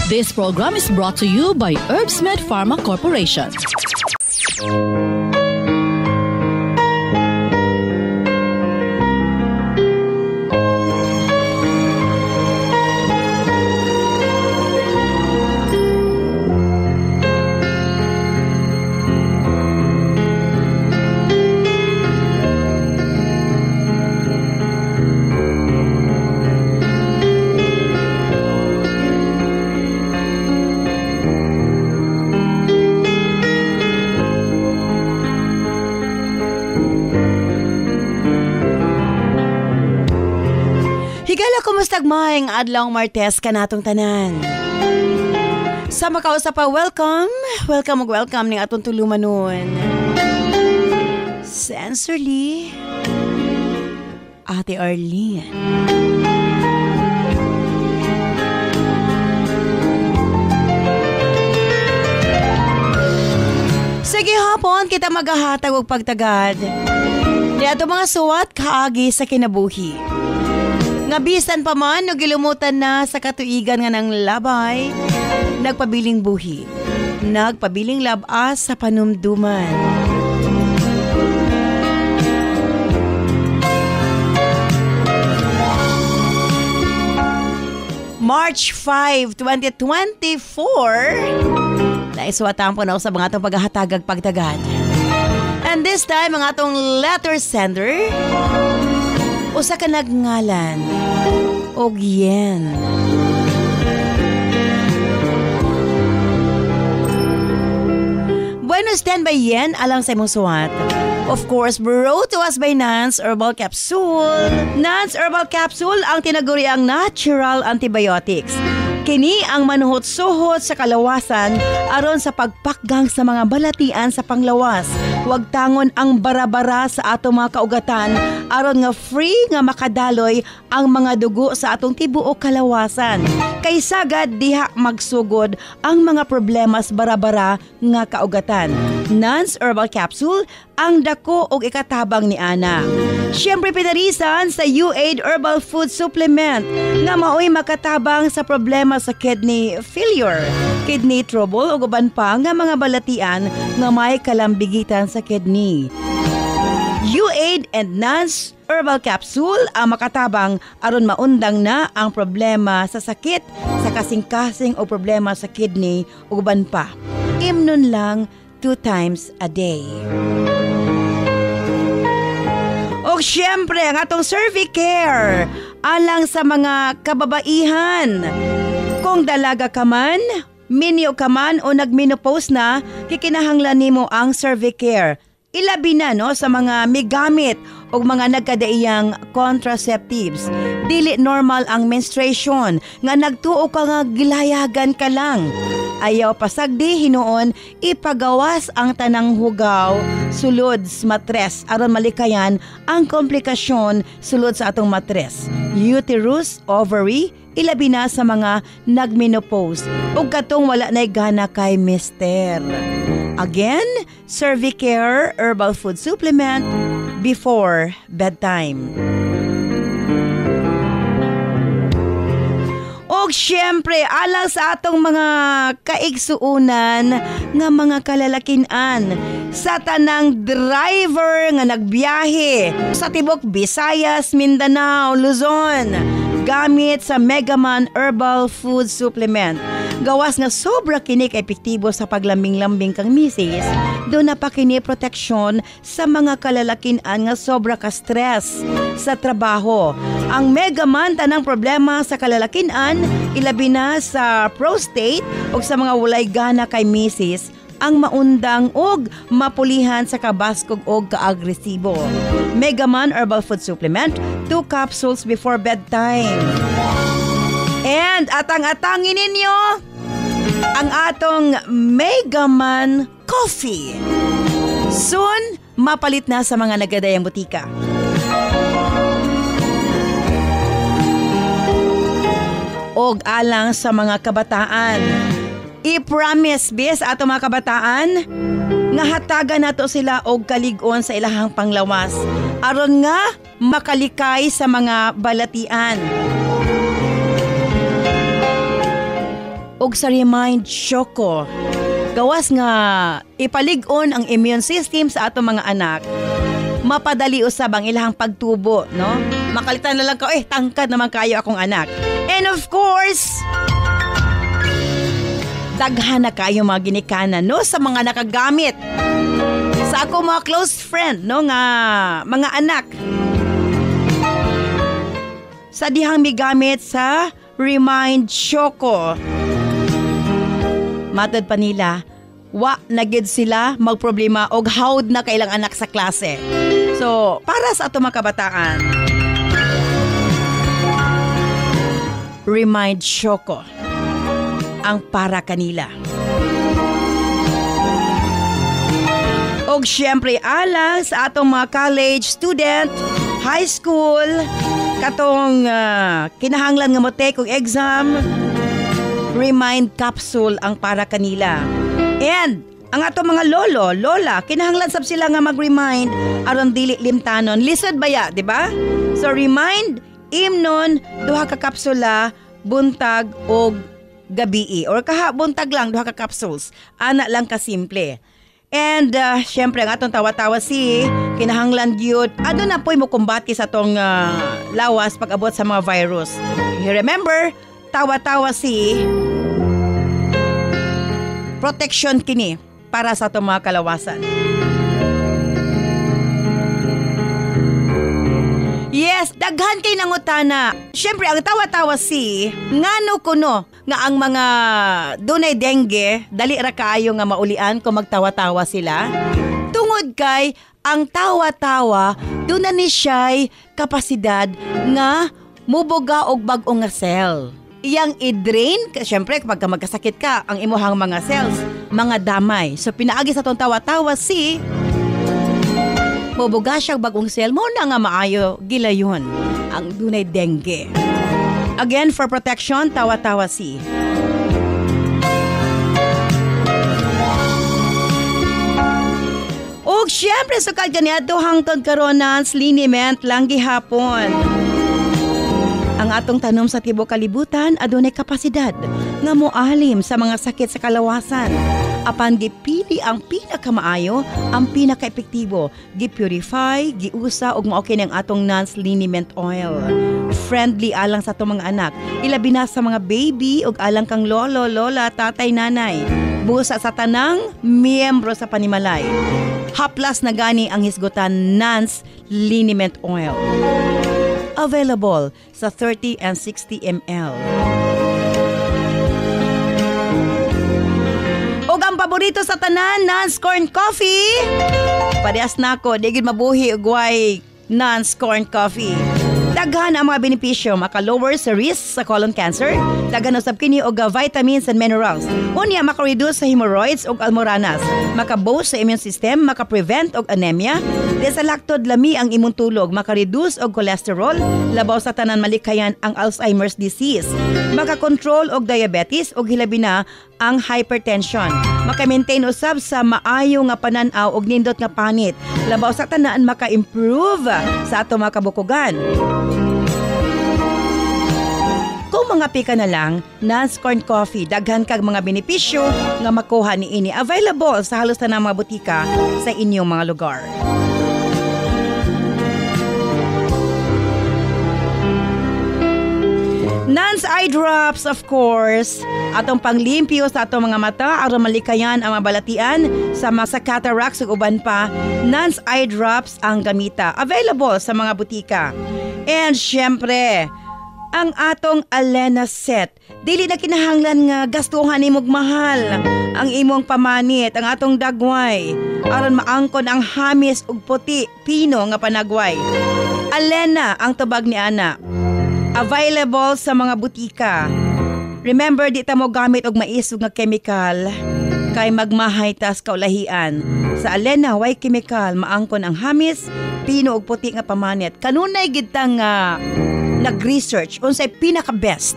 This program is brought to you by Herbsmed Pharma Corporation. Kumustag maayong adlaw Martes kanatong tanan. Sa makausap pa, welcome ning atong tulumanon. Sincerely, Ate Arlene. Sige hapon, kita maghahatag og pagtagad. Diato mga suwat kaagi sa kinabuhi. Nga bisan pa man, no gilumutan na sa katuigan nga ng labay, nagpabiling buhi, nagpabiling labas sa panumduman. March 5, 2024, naiswatan po na sa mga itong paghahatagag pagtagad. And this time, ang atong letter sender, usa ka nagngalan og Yen. Bueno, stand by Yen alang sa imong suwat. Of course, brought to us by Nance Herbal Capsule. Nance Herbal Capsule ang tinaguriang natural antibiotics. Kini ang manuhot-suhot sa kalawasan aron sa pagpakgang sa mga balatian sa panglawas. Huwag tangon ang bara-bara sa atong mga kaugatan aron nga free nga makadaloy ang mga dugo sa atong tibuok kalawasan. Kay sagad diha magsugod ang mga problema sa bara-bara nga kaugatan. Nance Herbal Capsule ang dako og ikatabang ni Ana. Siyempre pinarisan sa U8 Herbal Food Supplement nga maoy makatabang sa problema sa kidney failure, kidney trouble ug uban pa nga mga balatian nga may kalambigitan sa kidney. U8 and Nance Herbal Capsule ang makatabang aron maundang na ang problema sa sakit, sa kasing-kasing o problema sa kidney ug uban pa. Imnon lang 2 times a day. O syempre, ang atong Cervicare alang sa mga kababaihan. Kung dalaga ka man, minyo ka man o nagmenopause na, kikinahanglan nimo ang Cervicare. Ilabi na no sa mga migamit o mga nagkadaiyang contraceptives. Dili normal ang menstruation nga nagtuo ka nga gilayagan ka lang. Ayaw pasagdi hinuon ipagawas ang tanang hugaw sulod sa matres aron malikayan ang komplikasyon sulod sa atong matres. Uterus, ovary, ilabi na sa mga nagmenopause ug katong wala nay gana kay mister. Again, Cervicare Herbal Food Supplement before bedtime. Og syempre, alang sa atong mga kaigsuunan nga mga kalalakinan sa tanang driver nga nagbiyahe sa tibok Visayas, Mindanao, Luzon gamit sa Megaman Herbal Food Supplement. Gawas nga sobra kini ka-epektibo sa paglambing-lambing kang misis, doon na pa kini proteksyon sa mga kalalakinan nga sobra ka-stress sa trabaho. Ang Megaman tanang problema sa kalalakinan, ilabi na sa prostate o sa mga walay gana kay misis, ang maundang og mapulihan sa kabaskog og kaagresibo. Megaman Herbal Food Supplement, 2 capsules before bedtime. And atang-atangin ninyo ang atong Megaman Coffee. Soon, mapalit na sa mga nagadayang butika. Og alang sa mga kabataan, i-promise bis ato mga kabataan nga hatagan nato sila og kalig-on sa ilahang panglawas aron nga makalikay sa mga balatian. ug sa Remind Choco. Gawas nga ipalig-on ang immune system sa atong mga anak. Mapadali usab ang ilahang pagtubo, no? Makalitan na lang ka, tangkad naman kayo akong anak. And of course, daghan na kayo mga ginikanan, no? Sa mga nakagamit. Sa ako mga close friend, no? Nga mga anak. Sa dihang migamit sa Remind Choco. Matod pa nila, wa nagid sila magproblema og hawd na kailang anak sa klase. So, para sa ato mga kabataan, Remind Choco ang para kanila. Og syempre alang sa atong mga college student, high school, katong kinahanglan nga mo take og exam, Remind Capsule ang para kanila. And ang ato mga lolo, lola, kinahanglan sab sila nga mag-remind aron dili limtanon. Lisod baya, di ba? So Remind imnon duha ka kapsula buntag og gabi or kaha buntag lang duha ka capsules. Ana lang ka simple. And syempre ang atong tawa-tawa kinahanglan gyud adto na poy mo kumbati sa atong lawas pag abot sa mga virus. You remember, tawa-tawa protection kini para sa atong mga kalawasan. Yes, daghan kay nangutana. Syempre ang tawa-tawa ngano kuno nga ang mga dunay dengue dali ra kaayo nga maulian kung magtawa-tawa sila. Tungod kay ang tawa-tawa doon na ni siya'y kapasidad nga muboga og bag-o nga cell. Iyang i-drain, syempre kapag magkasakit ka, ang imuhang mga cells, mga damay. So pinaagi sa tong tawa-tawa muboga siyang bagong cell, mo na nga maayo gilayon ang dunay dengue. Again, for protection, tawa-tawa Og syempre, sukad ganito hangtod karon Nance liniment lang gihapon. Ang atong tanom sa tibuok kalibutan adunay kapasidad nga moalim sa mga sakit sa kalawasan. Apan gipili ang pinakamaayo, ang pinaka-epektibo, gipurify, giusa ug mao kini ang atong Nance liniment oil. Friendly alang sa atong mga anak, ilabi na sa mga baby ug alang kang lolo, lola, tatay, nanay. Busa sa tanang miyembro sa panimalay. Haplas na gani ang hisgutan Nance liniment oil. Available sa 30 and 60 ml. Og ang paborito sa tanan, Nance Corn Coffee. Parehas na ako, di gid mabuhi og way Nance Corn Coffee. Daghan ang mga benepisyo, maka-lower sa risk sa colon cancer, daghan usab kini og vitamins and minerals. Unya maka-reduce sa hemorrhoids ug almoranas, maka-boost sa immune system, maka-prevent og anemia, desalaktod lami ang imong tulog, maka-reduce og cholesterol, labaw sa tanan malikayan ang Alzheimer's disease, maka-control og diabetes ug hilabi na ang hypertension. Maka-maintain usab sa maayo nga panan-aw og nindot nga panit, labaw sa tanan maka-improve sa ato mga kabukugan. Kung mga pika na lang, Nance Corn Coffee, daghan kag mga benepisyo nga makuha niini. Available sa halos tanang mga butika sa inyong mga lugar. Nance Eye Drops, of course, atong panglimpyo sa atong mga mata aron malikayan ang mabalatian sa mga cataracts ug uban pa. Nance Eye Drops ang gamita. Available sa mga butika. And syempre, ang atong Alena set. Dili na kinahanglan nga gastuhan nimog mahal ang imong pamanit, ang atong dagway aron maangkon ang hamis ug puti pino nga panagway. Alena ang tubag ni ana. Available sa mga butika. Remember, di ta mo gamit og maisog nga chemical kay magmahay tas kaulahian. Sa Alena, way chemical, maangkon ang hamis, pino ug puti nga pamanit. Kanunay gid ta nga nag-research unsay pinaka-best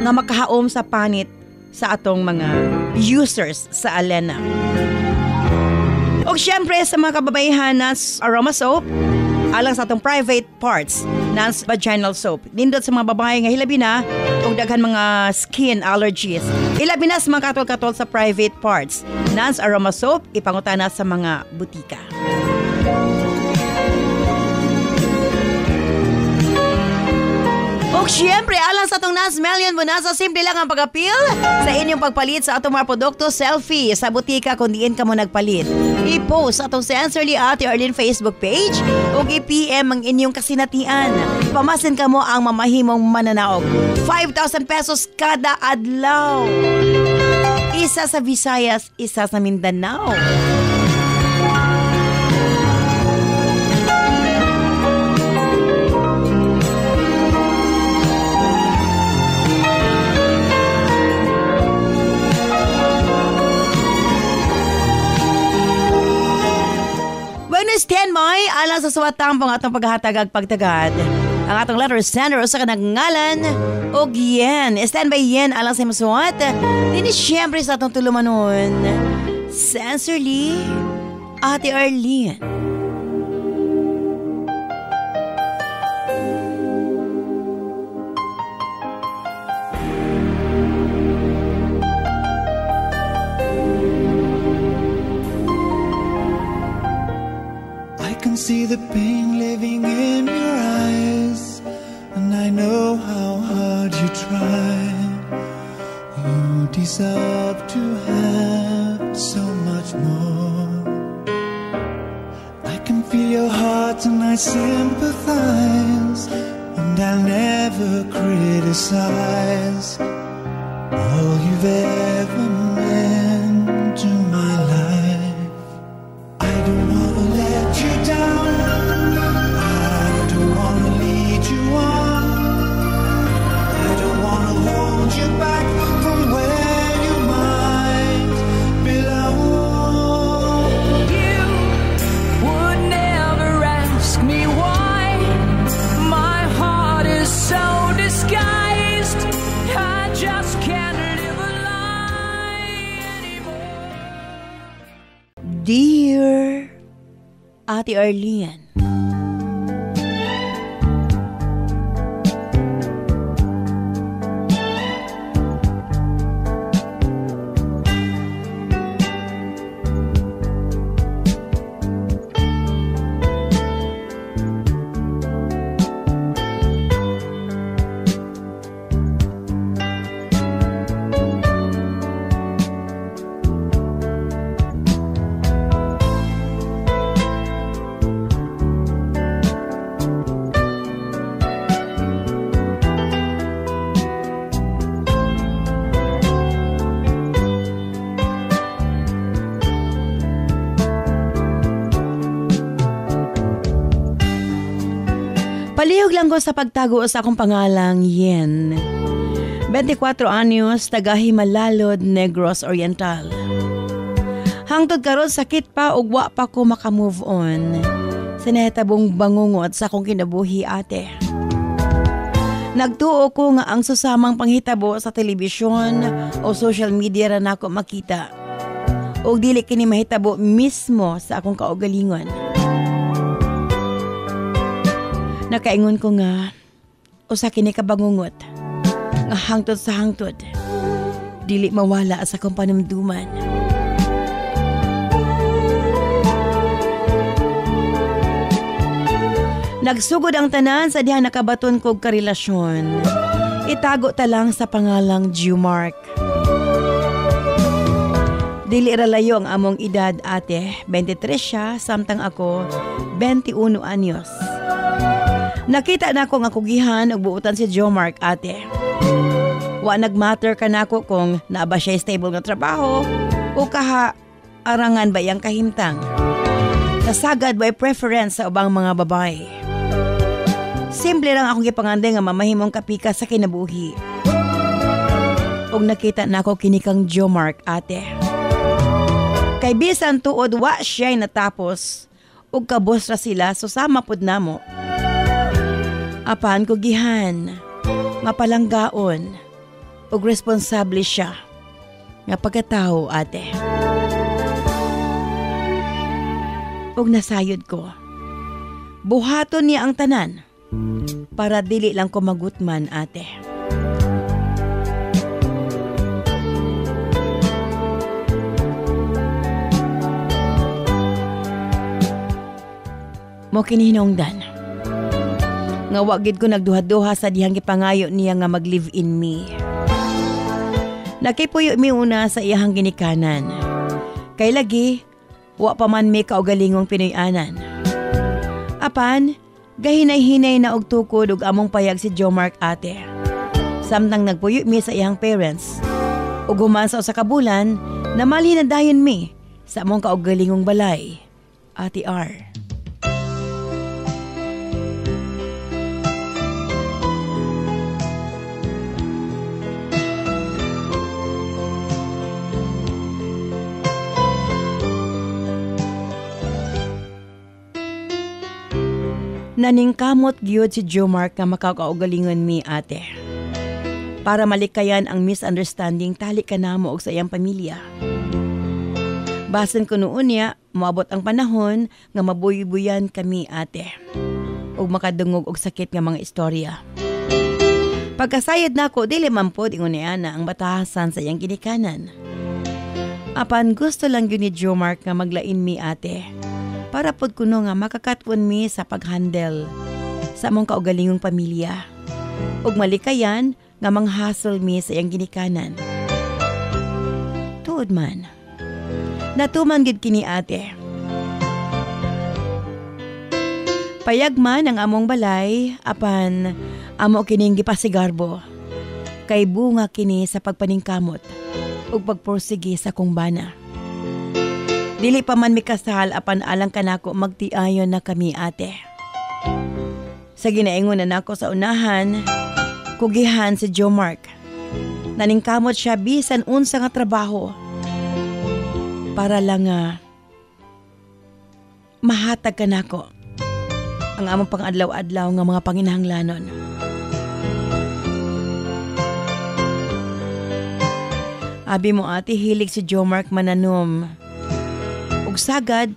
nga makahaom sa panit sa atong mga users sa Alena. O syempre sa mga kababaihan, Nance Aroma Soap, alang sa atong private parts, Nance Vaginal Soap. Nindot sa mga babae nga hilabi na, ug o daghan mga skin allergies. Ilabi na sa mga katol-katol sa private parts. Nance Aroma Soap, ipangutana sa mga butika. O syempre, alang sa itong Nance Million Bonanza, simple lang ang pag-appeal sa inyong pagpalit sa atong mga produkto. Selfie sa butika kung diin ka mo nagpalit. I-post sa atong Sensorly Ate Arlene Facebook page o i-PM ang inyong kasinatian. Pamasin ka mo ang mamahimong mananaog. 5,000 pesos kada adlaw. Isa sa Visayas, isa sa Mindanao. Stand by, alang sa suwatang pang atong paghatagag pagtagad. Ang atong letter sender sa kanang ngalan o yen. Stand by yen, alang sa masuwat. Dini siyempre sa atong tulumanon. Sensorly, Ate Arlene. See the pain living in your eyes, and I know how hard you try. You deserve to have so much more. I can feel your heart and I sympathize, and I'll never criticize all you've ever meant to my life. I don't wanna let you down. I don't wanna lead you on. I don't wanna hold you back from where you might belong. You would never ask me why. My heart is so disguised. I just can't live a lie anymore. Dear Ate Arlene. Palihog lang ko sa pagtago sa akong pangalang Yen. 24 anyos, taga Himalalod, Negros Oriental. Hangtod karon sakit pa ug wa pa ko maka-move on. Sinahitabong bangungot sa akong kinabuhi, ate. Nagtuo ko nga ang susamang panghitabo sa telebisyon o social media ra nako makita. Og dili kini mahitabo mismo sa akong kaugalingon. Nakaingon ko nga, usa kini kabangungot, nga hangtod sa hangtod, dili mawala sa akong panamduman. Nagsugod ang tanan sa diha nakabaton kog karelasyon. Itago ta lang sa pangalang Jumark. Dili ra layo ang among edad, ate. 23 siya, samtang ako 21 anyos. Nakita na ko nga kugihan ug buutan si Jumark, ate. Wa nagmatter ka nako kung naaba siya stable nga trabaho o kaha arangan ba iyang kahimtang. Nasagad by preference sa ubang mga babae. Simple lang akong gipanganday nga mamahimong kapika sa kinabuhi. Og nakita na ako kinikang Jumark, ate. Kay bisan tuod wa siya'y natapos ug kabos ra sila susama pud namo. Apan ko gihan, mapalanggaon, ug responsable siya nga pagkatao, ate. Ug nasayod ko. Buhaton niya ang tanan para dili lang ko magutman, ate. Mo kinihinungdan. Nga wagid ko nagduha-duha sa dihang gipangayo niya nga mag-live-in me. Nakipuyo mi una sa iyahang ginikanan. Kay lagi, wa pa man mi kaugalingong Pinoyanan. Apan, gahinay-hinay na og tukod og among payag si Jomark ate. Samtang nagpuyo mi sa iyang parents. Ug human sa usa ka bulan, namali na dayon mi sa among kaugalingong balay, Ate R. Naningkamot gyud si Jomark nga makakaugalingon mi ate. Para malikayan ang misunderstanding tali kanamo og sa iyang pamilya. Basin ko noon niya, moabot ang panahon nga mabuy-buyan kami ate. Ug makadungog og sakit nga mga istorya. Pagkasayod nako dili man pod ingon niya na ang batahasan sa iyang ginikanan. Apan gusto lang gyud ni Jomark nga maglain mi ate. Para pod kuno nga makakatwon mi sa paghandle sa among kaugalingong pamilya. Ug malikayan nga manghasol mi sa iyang ginikanan. Tuod man. Natuman gid kini ate. Payag man ang among balay apan amo kining gipasigarbo. Kay bunga kini sa pagpaningkamot ug pagpursige sa kong bana. Dili pa man mikasal apan alang kanako magtiayon na kami ate. Sa ginaingon na nako sa unahan, kugihan si Jomark. Naningkamot siya bisan unsa nga trabaho. Para lang mahatag kanako ang among pang-adlaw-adlaw nga mga panginahanglanon. Abi mo ate hilig si Jomark mananom. Ug sagad,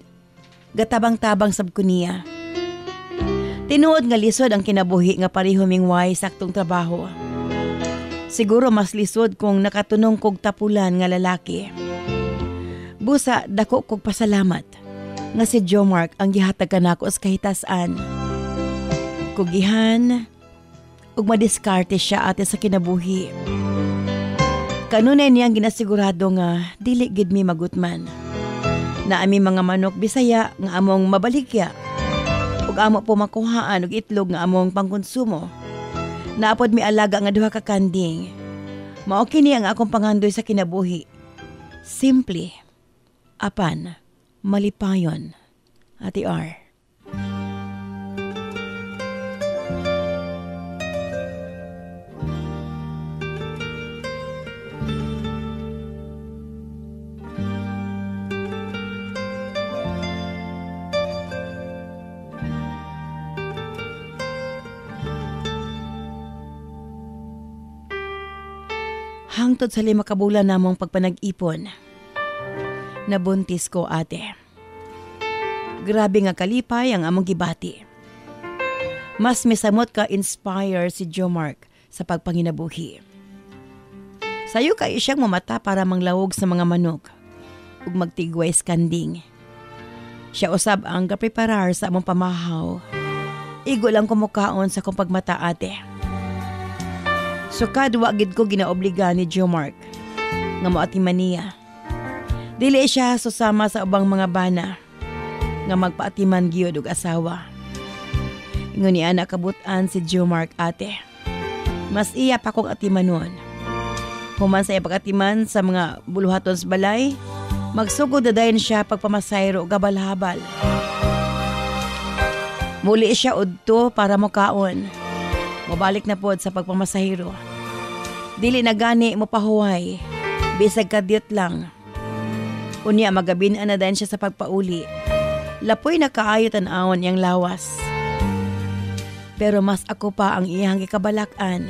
gatabang-tabang sab ko niya. Tinuod nga lisod ang kinabuhi nga pareho mingway saktong trabaho. Siguro mas lisod kung nakatunong kog tapulan nga lalaki. Busa dako kog pasalamat nga si Jomark ang gihatag kanako sa kahitasan. Kugihan ug madiskarte siya ate sa kinabuhi. Kanunay niyang ginasigurado nga dili gid mi magutman. Na ami mga manok Bisaya nga among mabaligya ug amo po makuhaan og itlog nga among pangkonsumo. Naapod mi alaga nga duha ka kanding. Mao kini ang akong pangandoy sa kinabuhi. Simple, apan malipayon, Ate R. Hangtod sa 5 ka bulan namong pagpanag-ipon. Nabuntis ko ate. Grabe nga kalipay ang among gibati. Mas misamot ka inspire si Jomark sa pagpanginabuhi. Sayo kay siyang mamata para manglawog sa mga manok ug magtigway skanding. Siya usab ang kapreparar sa among pamahaw. Igo lang kumukaon sa kong pagmata ate. Sukad wa gid ko ginaobliga ni Jomark nga moatiman niya. Dili siya susama sa ubang mga bana nga magpaatiman gyud og asawa. Ingon ni ana kabutan si Jomark ate. Mas iya pa kong atimanon. Human sa iya pag-atiman sa mga buluhaton sa balay, magsugod na dayon siya pagpamasayro og gabal-habal. Muli siya udto para mokaon. Mabalik na pod sa pagpamasahiro. Dili na gani mo pahuway. Bisag kadyot lang. Unya magabin-an na dayon siya sa pagpauli. Lapoy na kaayo tan-awon iyang lawas. Pero mas ako pa ang iyang gikabalak-an.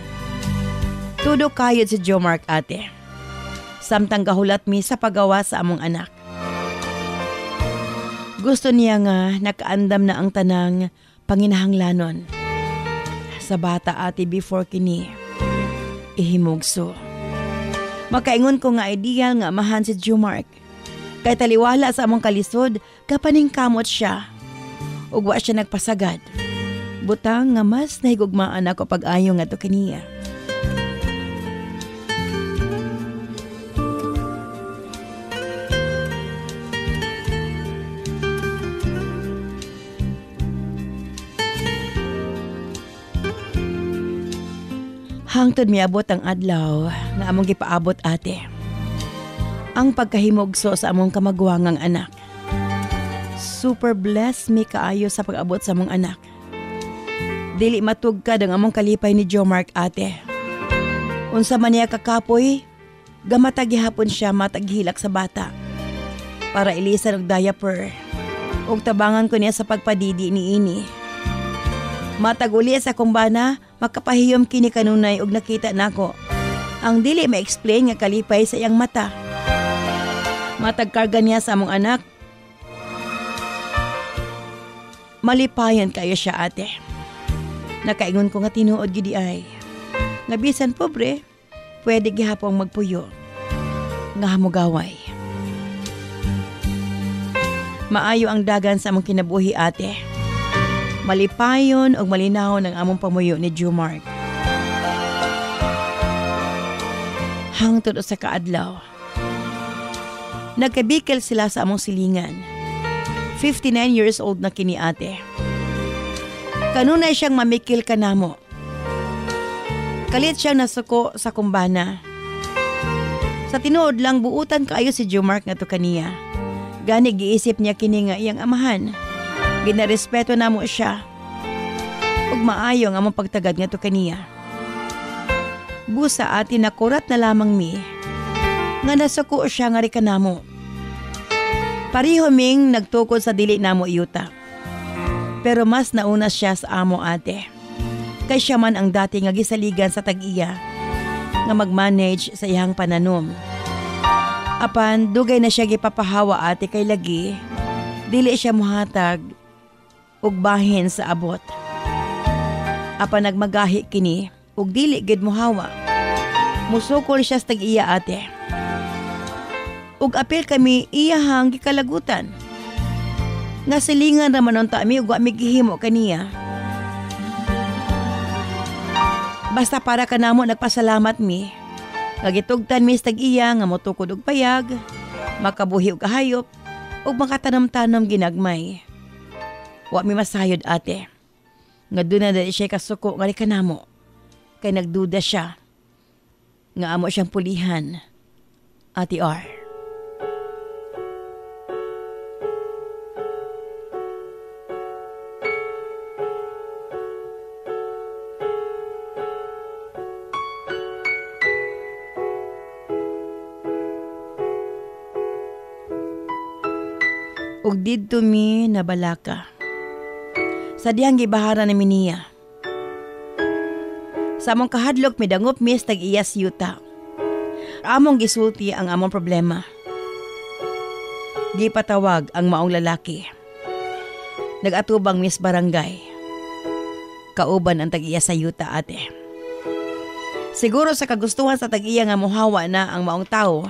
Tudo kayod si Jomark ate. Samtang gahulat mi sa paggawa sa among anak. Gusto niya nga nakaandam na ang tanang panginahanglanon. Sa bata ate before kini ihimugso. Makaingon ko nga ideal nga amahan si Jomark. Kay taliwala sa among kalisod, kapaningkamot siya. ug wa siya nagpasagad. Butang nga mas nahigugmaan ako pag-ayo nga to kaniya. Hangtod miabot ang adlaw nga among gipaabot ate. Ang pagkahimugso sa among kamagwangang anak. Super blessed mi kaayo sa pag-abot sa among anak. Dili matugkad ang among kalipay ni Jomark ate. Unsa man niya kakapoy, gamatag gihapon siya mataghilak sa bata. Para ilisan og diaper. Ug tabangan ko niya sa pagpadidi ni ini. Matag uli sa kumbana, makapahiyom kini kanunay og nakita nako. Ang dili ma-explain nga kalipay sa iyang mata. Matag karga niya sa among anak. Malipayan kayo siya ate. Nakaingon ko nga tinuod gidi ay. Nga bisan pobre, pwede gihapong magpuyo. Nga hamugaway. Maayo ang dagan sa among kinabuhi ate. Malipayon o malinaw ng among pamuyo ni Jomark. Hangtod sa kaadlaw. Nagkabikil sila sa among silingan. 59 years old na kini ate. Kanunay siyang mamikil kanamo. Kalit siyang nasuko sa kumbana. Sa tinuod lang buutan kaayo si Jomark nga to kaniya. Gani giisip niya kini nga iyang amahan. Ginarespeto na mo siya. Ug maayo nga among pagtagad nga to kaniya. Busa ati nakurat na lamang mi. Nga nasuko siya nga rika namo. Pariho ming nagtukod sa dili namo iyuta. Pero mas nauna siya sa amo ate. Kay siya man ang dati nga gisaligan sa tag-iya. Nga mag-manage sa iyang pananom. Apan dugay na siya gipapahawa ate kay lagi. Dili siya muhatag ug bahin sa abot. Apan nagmagahi kini ug dili gid mohawa. Musukol siya sa tag-iya ate. Ug apil kami iyahang gikalagutan. Nga silingan ra manon ta mi ug wa mi gihimo kaniya. Basta para kanamo nagpasalamat mi. Kagitugtan mi sa tag-iya nga motukod og payag, makabuhi og kahayop ug makatanam-tanom ginagmay. Wa mi masayod ate. Nga doon na dali siya kasuko nga kanamo. Kay nagduda siya. Nga amo siyang pulihan. Ate R. Ug didto mi nabalaka. Sa diyang gibaharan namin niya. Sa among kahadlok midangop mis tag-iyas yuta. Among gisulti ang among problema. Gipatawag ang maong lalaki. Nag-atubang mis barangay. Kauban ang tag-iyas sa yuta ate. Siguro sa kagustuhan sa tag-iya nga mohawa na ang maong tao.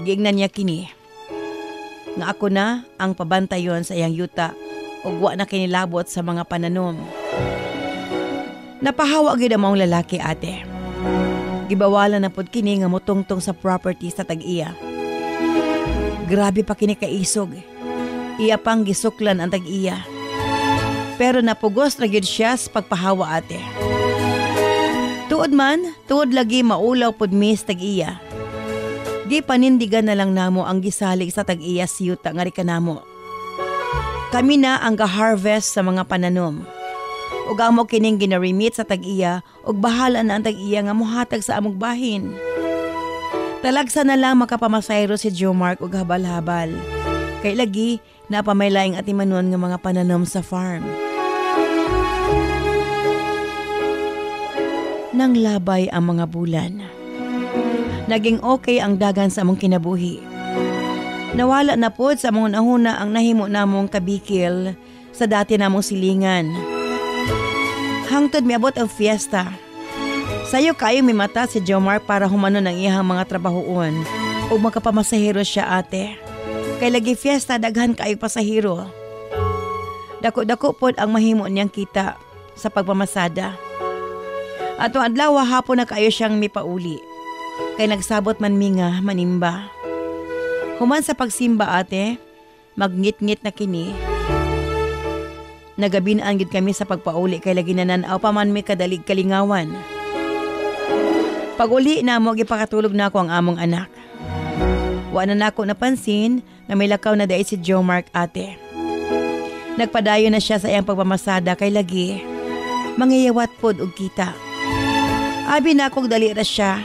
Giingnan niya kini. Nga ako na ang pabantayon sa iyang yuta ug wa na kinilabot sa mga pananom. Napahawa gyud ang mga lalaki ate. Gibawalan na pud kini nga motungtong sa property sa tag-iya. Grabe pa kini kaisog. Iya pang gisuklan ang tag-iya. Pero napugos na gyud siya sa pagpahawa ate. Tuod lagi maulaw pud mi sa tag-iya. Di panindigan na lang namo ang gisalig sa tag-iya siyuta nga rika namo. Kami na ang ga-harvest sa mga pananom. Ug amo kining gina-remit sa tag-iya ug bahala na ang tag-iya nga mohatag sa among bahin. Talagsa na lang makapamasayro si Jomark ug habal-habal. Kay lagi napamaylaing atimanon nga mga pananom sa farm. Nang labay ang mga bulan. Naging okay ang dagan sa among kinabuhi. Nawala na pod sa among nahuna ang nahimo namong kabikil sa dati namong silingan. Hangtod miabot ang fiesta. Sayo kayo may mata si Jomark para humano ng iyang mga trabahoon ug magkapamasahero siya ate. Kay lagi fiesta daghan kayo pasahero. Dako-dako pod ang mahimo niyang kita sa pagpamasada. Atong adlaw hapon na kaayo siyang mipauli. Kay nagsabot man mi nga manimba. Human sa pagsimba ate, magngit-ngit na kini. Nagabinaan gid kami sa pagpauli kay lagi nananaw pa man mi kadalig kalingawan. Pag-uli na mo gipakatulog na ako ang among anak. Wa na nako napansin na may lakaw na dai si Joe Mark ate. Nagpadayon na siya sa iyang pagpamasada kay lagi mangyayawat pod og kita. Abi na akong dali ra siya.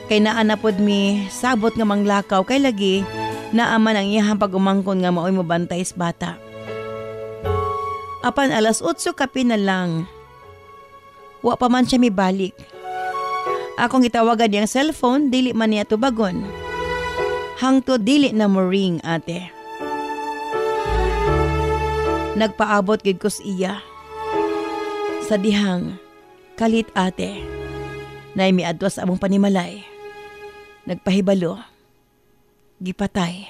Kay naa na pod mi sabot nga manglakaw kay lagi naaman ang iyang pag-umangkon nga maoy mobantay sa bata. Apan alas 8 kape na lang. Wa pa man siya mibalik. Akong itawagan niyang cellphone, dili man niya tubagon. Hangto dili na mo ring ate. Nagpaabot gid ko sa iya. Sa dihang, kalit ate. Nay miadto sa among panimalay. Nagpahibalo. Gipatay.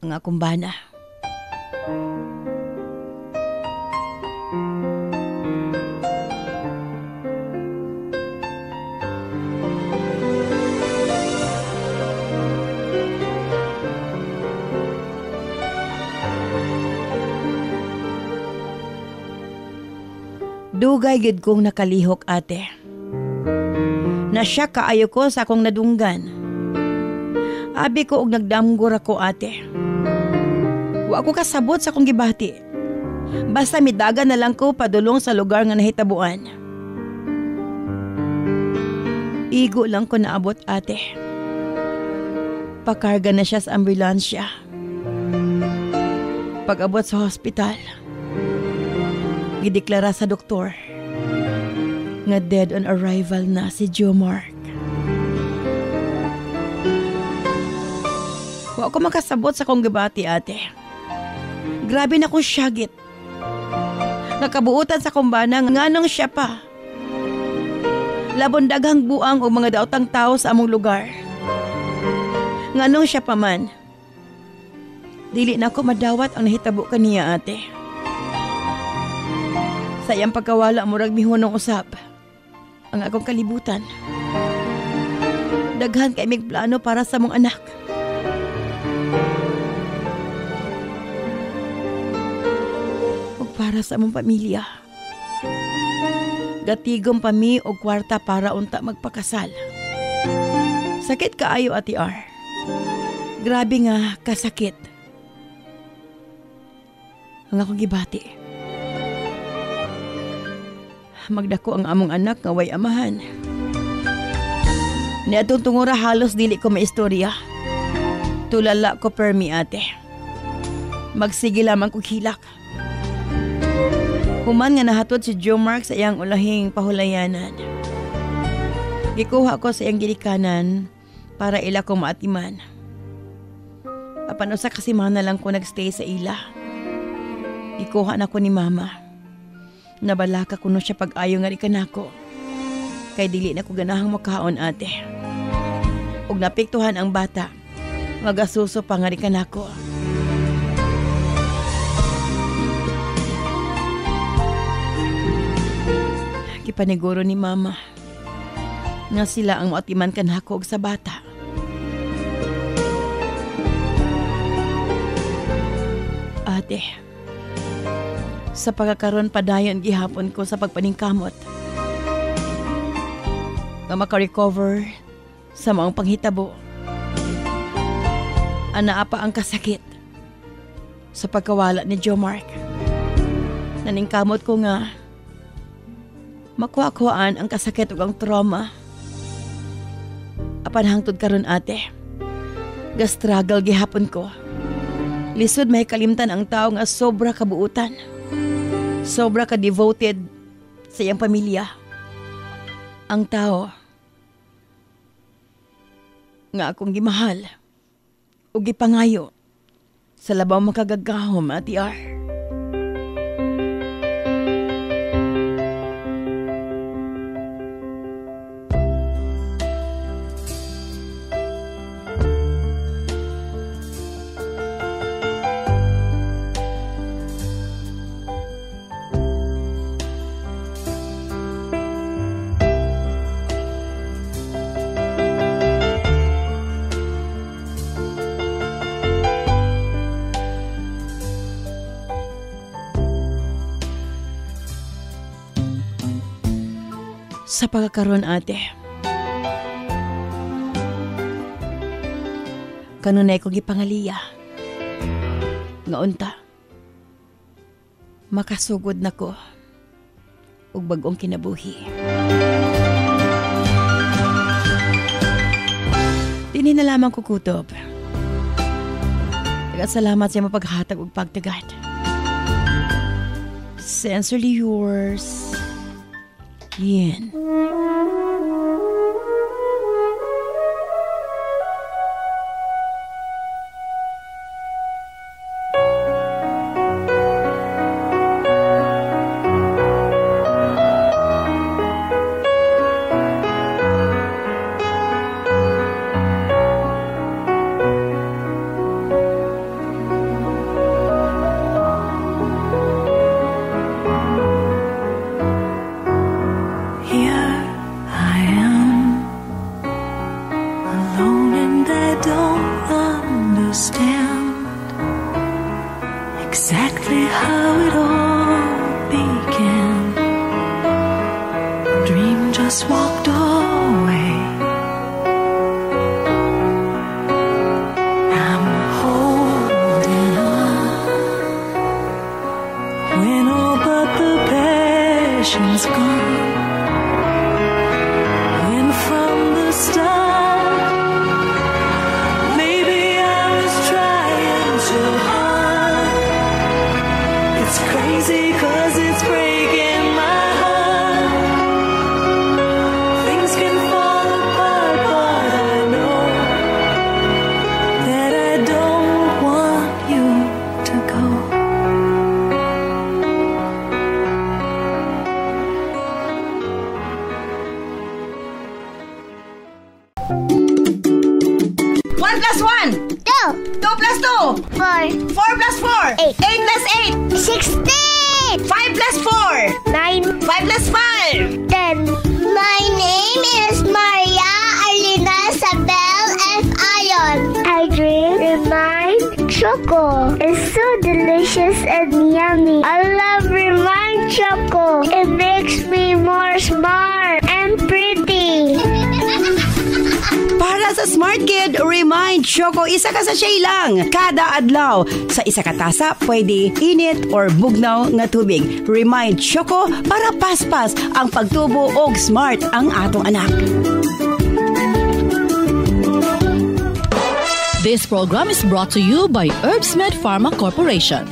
Ang akong bana. Dugay gid kong nakalihok ate. Nasya kaayo ko sa akong nadunggan. Abi ko og nagdamgor ako ate. Wa ko kasabot sa akong gibati. Basta midagan na lang ko padulong sa lugar nga nahitabuan. Igo lang ko naabot ate. Pakarga na siya sa ambulansya. Pag-abot sa hospital, gideklara sa doktor nga dead on arrival na si Joe Mark. Wa ko makasabot sa kong gibati ate. Grabe na kong syagit. Nakabuutan sa kumbana nga nang siya pa. Labon daghang buang o mga daotang tao sa among lugar. Nganong siya pa man. Dili na ako madawat ang nahitabo kaniya ate. Sa iyang pagkawala murag mihunong usab ang akong kalibutan. Daghan kay mig plano para sa mong anak. Ug para sa mong pamilya. Gatigom pa mi og kwarta para unta magpakasal. Sakit kaayo ati R. Grabe nga kasakit. Ang akong gibati. Magdako ang among anak nga way amahan. Niadtong tungura halos dili ko maistorya. Tulala ko permi ate. Magsige lamang kog hilak. Human nga nahatod si Joe Mark sa iyang ulahing pahulayanan. Gikuha ko sa iyang gilikanan para ila ko maatiman. Apan usa ka semana lang ko nagstay sa ila. Gikuha na ko ni mama. Nabalaka ko no siya pag-ayo nga rikan ako. Kay dili na ko ganahang makaon ate. Ug napiktuhan ang bata. Magasuso pa nga rikan ako. Kipaniguro ni mama nga sila ang moatiman kanako og sa bata. Ate, sa pagkakaroon padayon gihapon ko sa pagpaningkamot. Nga makarecover sa maong panghitabo. Anaa pa ang kasakit sa pagkawala ni Joe Mark. Naningkamot ko nga makuha-kuhaan ang kasakit ug ang trauma. Apan hangtod karon ate. Gastruggle gihapon ko. Lisod may kalimtan ang tao nga sobra kabuutan. Sobra ka-devoted sa iyang pamilya. Ang tao nga akong gimahal o gipangayo sa labaw makagagahom ati R. sa pagkakaroon ate. Kanunay ko gipangaliya. Nga unta, makasugod na ko ug bag-ong kinabuhi. Dini na lamang ko kutob. Salamat sa iyong paghatag ug pagtagad. Sincerely yours, Yin. Choco is so delicious and yummy. I love Remind Choco. It makes me more smart and pretty. Para sa Smart Kid, Remind Choco, isa ka sa shay lang. Kada adlaw. Sa isa ka tasa, pwede init or bugnaw nga tubig. Remind Choco para paspas ang pagtubo og smart ang atong anak. This program is brought to you by Herbsmed Pharma Corporation.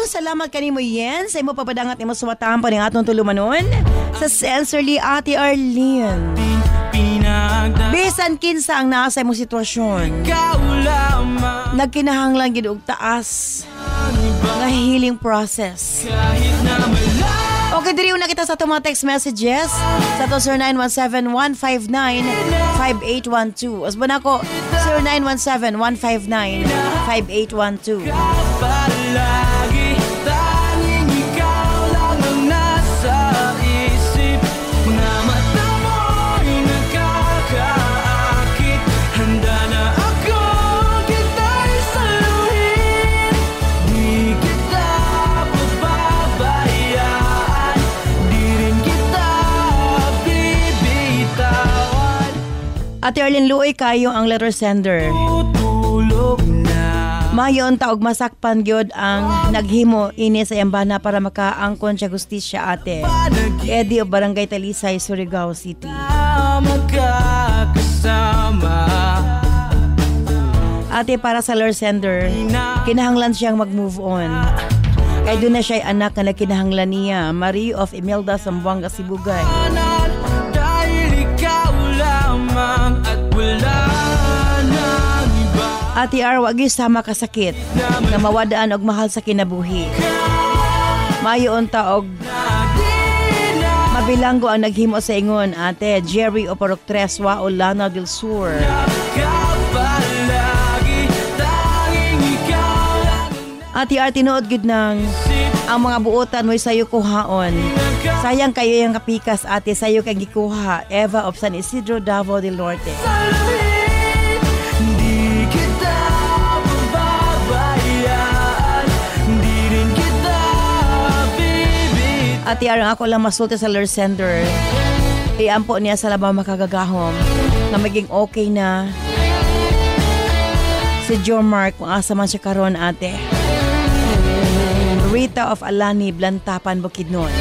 Salamat kanimo Yen sa imo papadangat imo suwatan pa ning atong tulumanon sa Sensorly Ate Arlene. Bisan kinsa ang naa sa imong sitwasyon, nagkinahanglan gid og taas nga healing process. Okay, diri una kita sa mga text messages sa to 0917-159-5812. Asban ako 0917-159-5812. Ate Arlene, luoy kayo ang letter sender. Mayon taog masakpan gyud ang naghimo ini sa yambana para makaangkon siya gustisya ate. Eddie of Barangay Talisay, Surigao City. Ate, para sa Lord Sender, kinahanglan siyang mag-move on. Kaya doon na siya'y anak na kinahanglan niya, Marie of Imelda, Zamboanga, Sibugay. Dahil ikaw lamang at wala nang iba. Ate R, wag yung sama kasakit na mawadaan og mahal sa kinabuhi. Mayon ta og mabilanggo ang naghimo sa ingon, Ate Jerry Oporok Treswa o Lana del Sur. Ate R, tinuod gud nang ang mga buotan mo'y sayo kuhaon. Sayang kayo yung kapikas, ate, sayo kang gikuha. Eva of San Isidro, Davao del Norte. Di kita pababayaan, di rin kita bibit. Ate R, ang ako lang masulti sa Lord Sender. Iampo niya sa labaw makagagahom na maging okay na si Joe Mark kung asa man siya karon, ate. Rita of Alani, Blantapan, Bukidnon.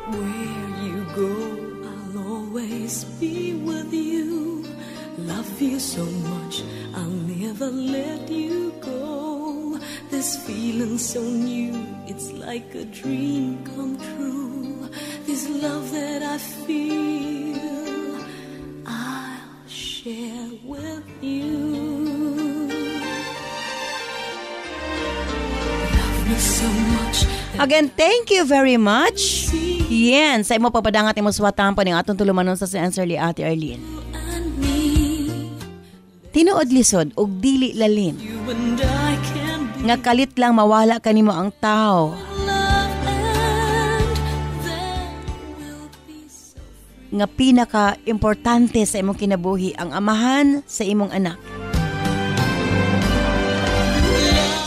Where you go, I'll always be with you. Love you so much, I'll never let you go. This feeling so new, it's like a dream come true. This love that I feel, I'll share with you. Love me so much. Again, thank you very much. Yan, sa imo papadangat imo suwatan pa ning atong tulumanon sa si Answer li Ate Arlene. Tinuod lisod og dili lalin. Nga kalit lang mawala kanimo ang tao. Nga pinaka-importante sa imong kinabuhi ang amahan sa imong anak.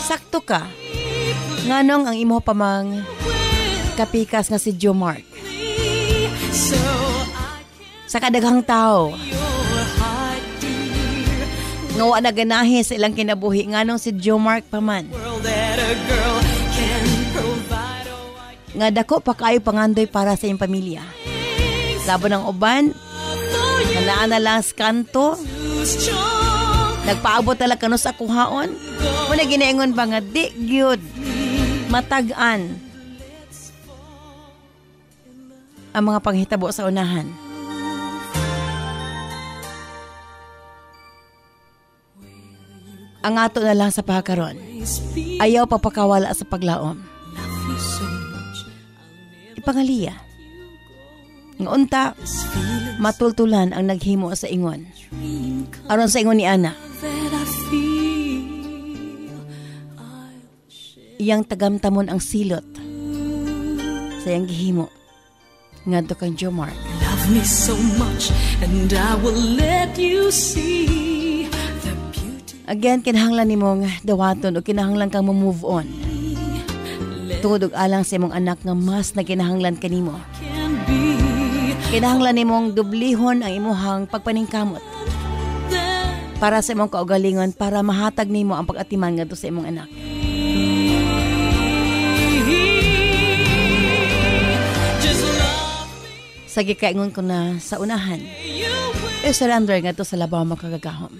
Sakto ka. Nganong ang imo pamang kapikas nga si Joe Mark. Sa kadaghang tao, nga wa na ganahe sa ilang kinabuhi nganong si Joe Mark pa man. Nga dako pa kayo pangandoy para sa iyong pamilya. Labo ng uban, nanaan na lang sa kanto, nagpaabot talaga kano sa kuhaon. Muna ginaingon ba nga di gyud matagan ang mga panghitabo sa unahan. Ang ato na lang sa pagkaron, ayaw papakawala sa paglaom. Ipangaliya, ng unta, matultulan ang naghimo sa ingon. Aron sa ingon ni Ana, iyang tagamtamon ang silot sa iyang gihimo ngadto kang Joe Mark. Love me so much and I will let you see the beauty. Again, kinahanglan nimong dawaton o kinahanglan kang move on. Tungod og alang sa imong anak nga mas na kinahanglan kanimo. Kinahanglan nimong dublihon ang imuhang pagpaningkamot para sa imong kaugalingon para mahatag nimo ang pag-atiman ngadto sa imong anak. Sa gikaingon ko na sa unahan, surrender nga to sa labaw makagagahom.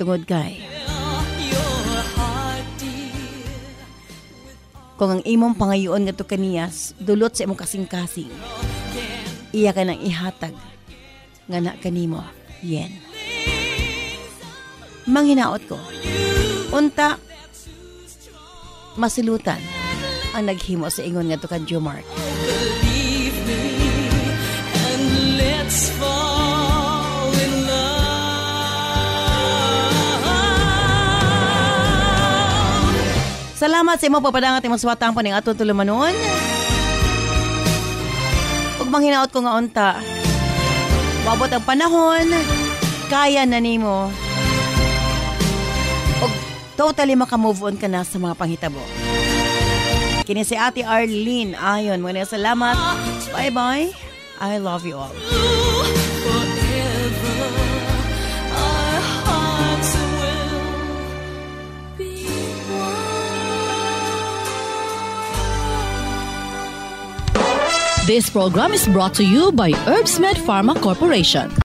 Tungod kay, kung ang imong pangayoon nga to kaniyas, dulot sa imong kasing-kasing, iya ka nang ihatag nga na kanimo, yen. Manghinaot ko, unta, masilutan ang naghimo sa ingon nga to kan Joe Mark. Let's fall in love. Salamat sa imong papadangat imong suwatang pa ning atong tulumanon. Ug manghinaot ko nga unta. Mabot ang panahon, kaya na nimo. Ug totally maka-move on ka na sa mga panghitabo. Kini si Ate Arlene ayon mo na salamat. Bye-bye. I love you all. This program is brought to you by Herbsmed Pharma Corporation.